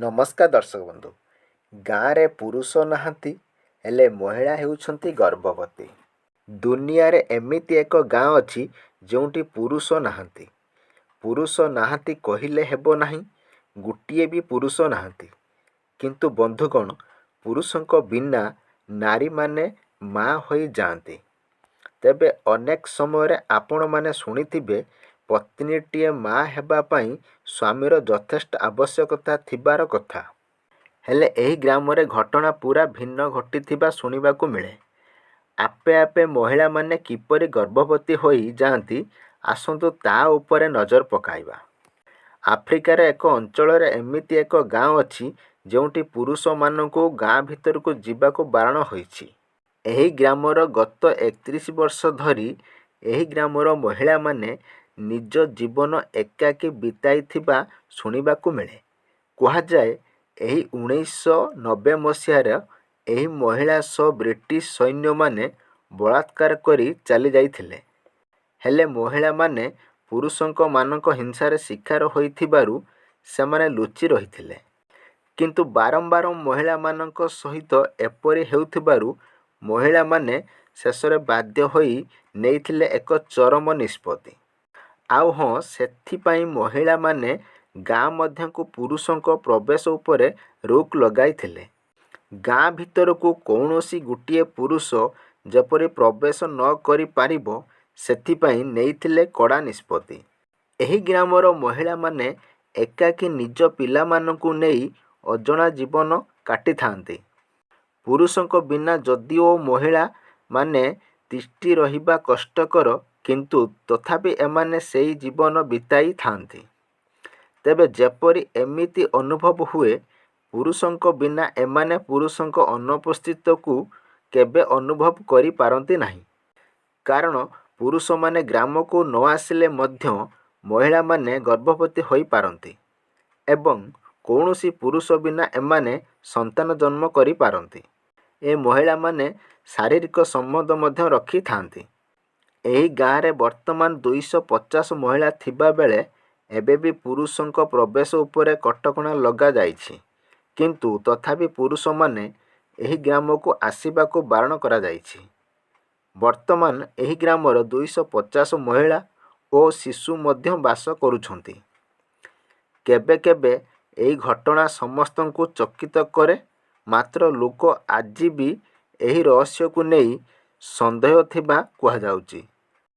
नमस्कार दर्शक बंधु। गाँव रे पुरुष नाहांती हेले महिला हेउछंती गर्भवती। दुनिया रे एमिति एक गाँव अछि जोंटी पुरुष नाहांती। पुरुष नाहांती कहिले हेबो नाही, गुटिए भी पुरुष नाहांती। किंतु बंधुगण, पुरुषଙ୍କ बिना नारी माने माँ होई जाआंती। तेबे अनेक समय आपण माने शुणिथिबे पत्नीटीए माँ हेबा पई स्वामीर यथेष्ट आवश्यकता थिबार कथा। हेले एही ग्राम रे घटना पूरा भिन्न घटिथिबा शुणिबाकू मिले। आपे आपे महिला माने किपरि गर्भवती होई जाआंती, आसंतु ता उपरे नजर पकाइबा। आफ्रिकार एक अंचल एमिति एक गाँव अछि जोंटी पुरुष मानकू गाँ भितरकू जिबाकू बारण होइछि। एही ग्रामर गत 31 वर्ष धरी एही ग्रामर महिला माने निज जीवन एकाकी बिताइथिबा शुणिबाकू मिले। कुहाଯାए एही 1990 मसीहार एही महिला सह ब्रिटिश सैन्य माने बलात्कार करी चली जाइथिले। हेले महिला माने पुरुषଙ୍କ ମାନଙ୍କ हिंसार शिकार होइथिबारु सेमाने लुचि रहिथिले। किंतु बारंबार महिला ମାନଙ୍କ सहित एपरि हेउथिबारु महिला माने शेषरे बाध्य होई नेइथिले एक चरम निष्पत्ति। आउ हाँ, सेथिपाई महिला माने गाँ मध्यकू पुरुषଙ୍କ प्रवेश उपरे रोक लगाइथिले। गाँ भितरकू कौनसी गुटिए पुरुष जेपरि प्रवेश न करि पारिबो सेथिपाई नेइथिले कड़ा निष्पत्ति। एही ग्रामर महिला माने एकाकी निज पिलामानकू नेई अजणा जीवन काटिथांती। पुरुषଙ୍କ बिना जदिओ महिला माने तिष्ठि रहिबा कष्टकर, किंतु तथापि एमाने सेई जीवन बिताई थांती। तेबे जेपरि एमिति अनुभव हुए, पुरुषଙ୍କ बिना एमाने पुरुषଙ୍କ अनुपस्थितକୁ केबे अनुभव करि पारंती नाही। कारण पुरुष माने ग्राम को न आसिले मध्य महिला माने गर्भवती होई पारंती एवं कौनसी पुरुष बिना एमाने संतान जन्म करि पारंती। ए महिला माने शारीरिक संबंध मध्य रखी थांती। एही गाँ रे वर्तमान 250 महिला थिबा बेले एबे भी पुरुषଙ୍କ प्रवेश उपरे कटकणा लगा जाइछि, किंतु तथापि पुरुष माने एही ग्राम को आसीबाकू बारण करा जाइछि। वर्तमान एही ग्रामर 250 महिला ओ शिशु मध्य बास करुछंती। केबे केबे एही घटना समस्तଙ୍କୁ चकित करे, मात्र लोक आजि भी एही रहस्य को नेई संदेह थिबा कुहा जाउछि।